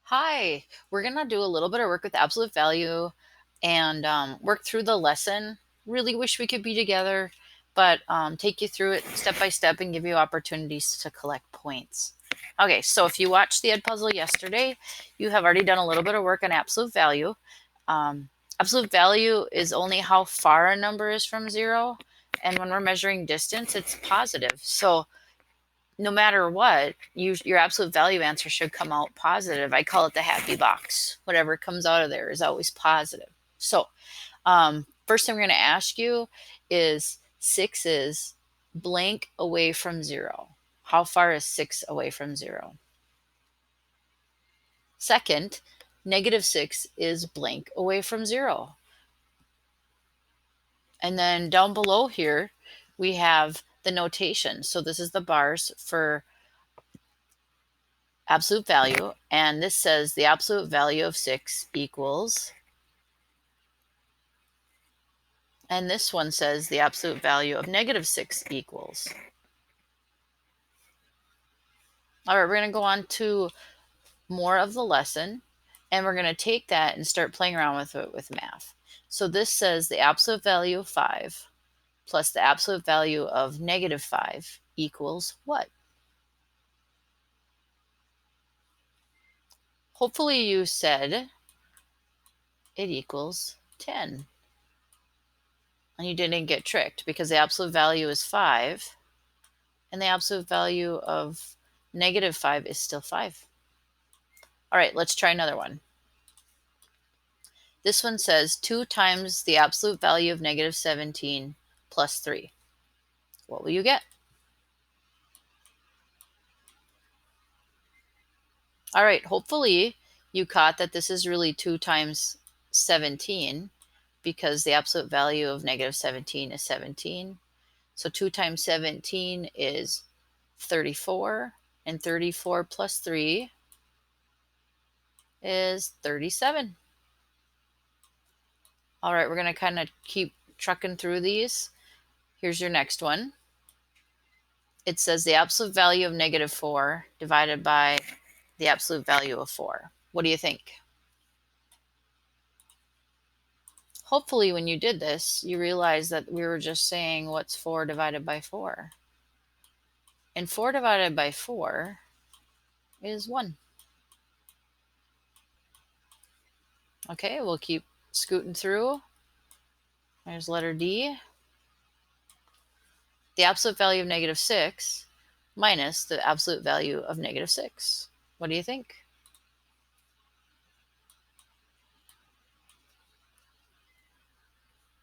Hi, we're going to do a little bit of work with absolute value and work through the lesson. Really wish we could be together, but take you through it step by step and give you opportunities to collect points. Okay, so if you watched the Ed Puzzle yesterday, you have already done a little bit of work on absolute value. Um, Absolute value is only how far a number is from zero, and when we're measuring distance, it's positive. So no matter what, your absolute value answer should come out positive. I call it the happy box. Whatever comes out of there is always positive. So, first thing we're going to ask you is 6 is blank away from 0. How far is 6 away from 0? Second, -6 is blank away from 0. And then down below here, we have the notation. So this is the bars for absolute value, and this says the absolute value of 6 equals, and this one says the absolute value of -6 equals. All right, we're going to go on to more of the lesson, and we're going to take that and start playing around with it with math. So this says the absolute value of 5 plus the absolute value of -5 equals what? Hopefully you said it equals 10. And you didn't get tricked because the absolute value is 5 and the absolute value of -5 is still 5. All right, let's try another one. This one says 2 times the absolute value of -17 plus 3. What will you get? All right, hopefully you caught that this is really 2 times 17 because the absolute value of -17 is 17. So 2 times 17 is 34, and 34 plus 3 is 37. All right, we're going to kind of keep trucking through these. Here's your next one. It says the absolute value of -4 divided by the absolute value of 4. What do you think? Hopefully when you did this, you realized that we were just saying what's 4 divided by 4. And 4 divided by 4 is 1. Okay, we'll keep scooting through. There's letter D. The absolute value of -6 minus the absolute value of -6. What do you think?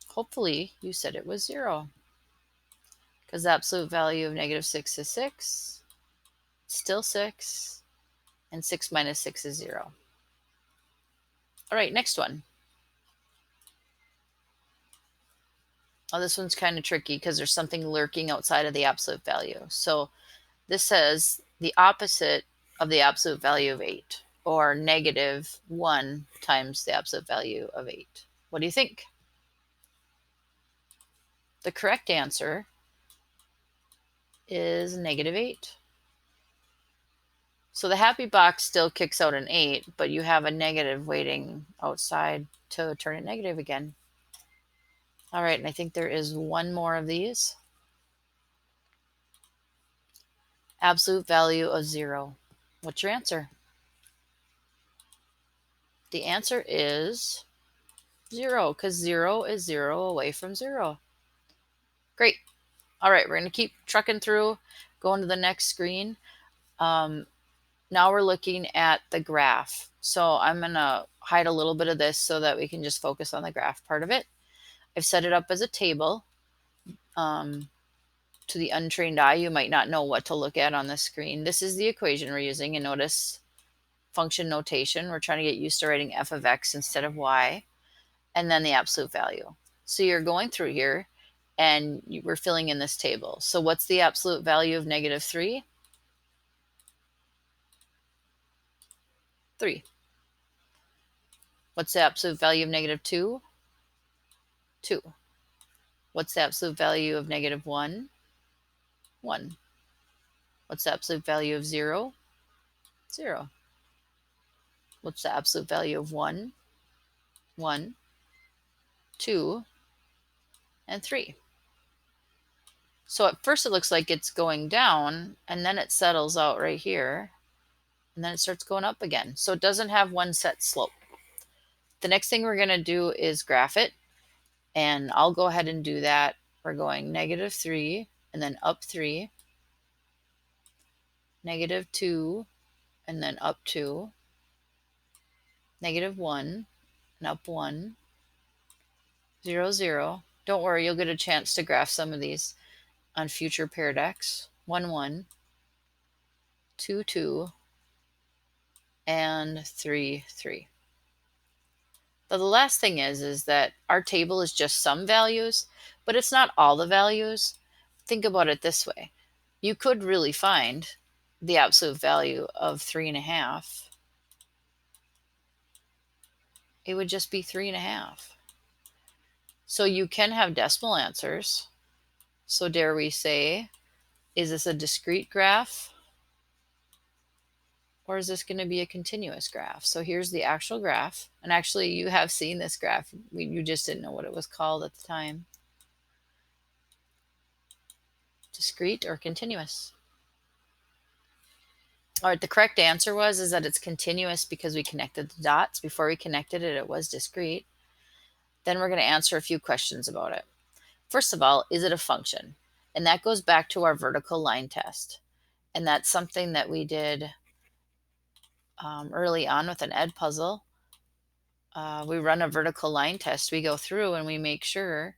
Hopefully you said it was 0 because the absolute value of -6 is 6, still 6, and 6 minus 6 is 0. All right, next one. Oh, this one's kind of tricky because there's something lurking outside of the absolute value. So this says the opposite of the absolute value of 8, or -1 times the absolute value of 8. What do you think? The correct answer is -8. So the happy box still kicks out an 8, but you have a negative waiting outside to turn it negative again. All right, and I think there is one more of these. Absolute value of 0. What's your answer? The answer is 0, because 0 is 0 away from 0. Great. All right, we're going to keep trucking through, going to the next screen. Now we're looking at the graph. So I'm going to hide a little bit of this so that we can just focus on the graph part of it. I've set it up as a table. To the untrained eye, you might not know what to look at on the screen. This is the equation we're using, and notice function notation. We're trying to get used to writing f of x instead of y, and then the absolute value. So you're going through here, and we're filling in this table. So what's the absolute value of -3? 3. What's the absolute value of -2? 2. What's the absolute value of -1? 1. What's the absolute value of 0? 0. What's the absolute value of 1, 1, 2, and 3? So at first it looks like it's going down, and then it settles out right here, and then it starts going up again. So it doesn't have one set slope. The next thing we're going to do is graph it, and I'll go ahead and do that. We're going -3, and then up 3, -2, and then up 2, -1, and up 1, 0, 0. Don't worry, you'll get a chance to graph some of these on future paired decks. 1, 1, 2, 2, and 3, 3. But the last thing is that our table is just some values, but it's not all the values. Think about it this way. You could really find the absolute value of 3.5. It would just be 3.5. So you can have decimal answers. So dare we say, is this a discrete graph? Or is this going to be a continuous graph? So here's the actual graph. And actually, you have seen this graph. You just didn't know what it was called at the time. Discrete or continuous? All right, the correct answer is that it's continuous because we connected the dots. Before we connected it, it was discrete. Then we're going to answer a few questions about it. First of all, is it a function? And that goes back to our vertical line test. And that's something that we did early on with an ed puzzle. We run a vertical line test. We go through and we make sure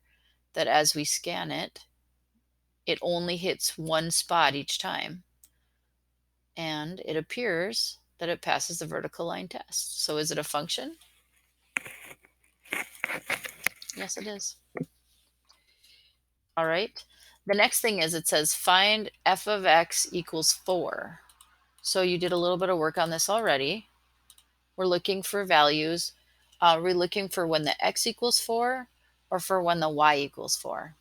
that as we scan it, it only hits one spot each time. And it appears that it passes the vertical line test. So is it a function? Yes, it is. All right. The next thing is it says find f of x equals 4. So you did a little bit of work on this already. We're looking for values. We're looking for when the x equals 4 or for when the y equals 4.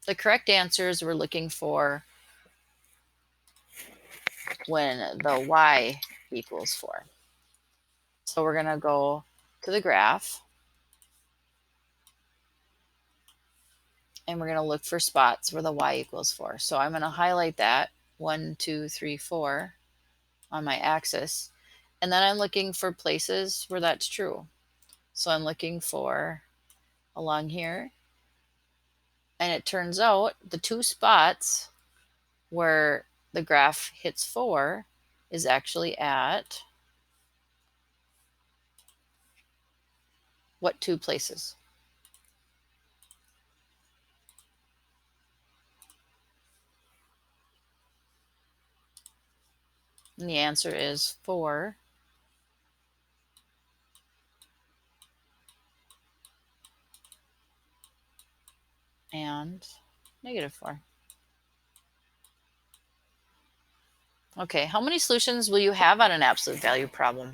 The correct answers we're looking for when the y equals 4. So we're going to go to the graph. And we're going to look for spots where the y equals 4. So I'm going to highlight that 1, 2, 3, 4 on my axis. And then I'm looking for places where that's true. So I'm looking for along here. And it turns out the two spots where the graph hits 4 is actually at what two places? And the answer is 4 and -4. Okay, how many solutions will you have on an absolute value problem?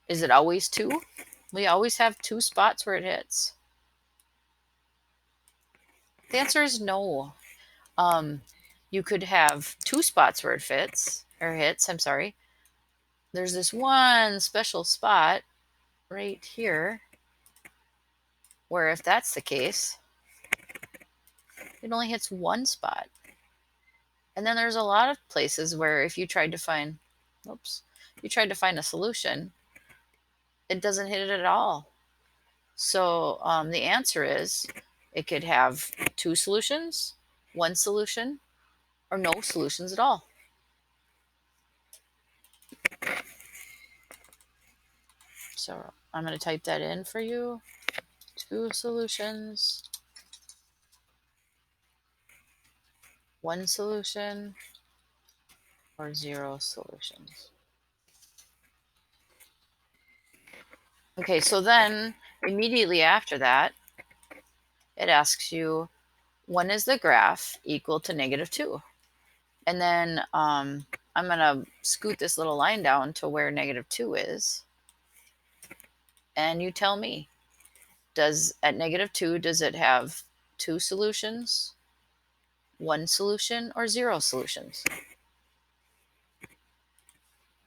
Is it always 2? We always have 2 spots where it hits. The answer is no. You could have 2 spots where it fits, or hits, I'm sorry. There's this one special spot right here where if that's the case, it only hits one spot. And then there's a lot of places where if you tried to find, a solution, it doesn't hit it at all. So the answer is it could have 2 solutions, 1 solution, or no solutions at all. So I'm going to type that in for you. 2 solutions, 1 solution, or 0 solutions. Okay, so then immediately after that, it asks you, when is the graph equal to -2? And then I'm going to scoot this little line down to where -2 is. And you tell me, at -2, does it have 2 solutions, 1 solution, or 0 solutions?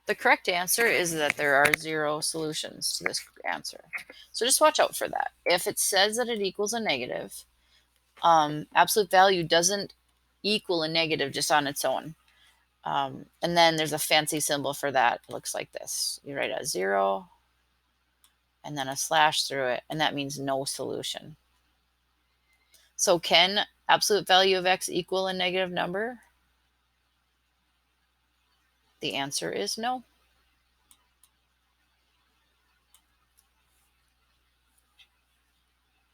The correct answer is that there are 0 solutions to this answer. So just watch out for that. If it says that it equals a negative, absolute value doesn't equal a negative just on its own. And then there's a fancy symbol for that. It looks like this. You write a 0 and then a slash through it, and that means no solution. So can absolute value of x equal a negative number? The answer is no.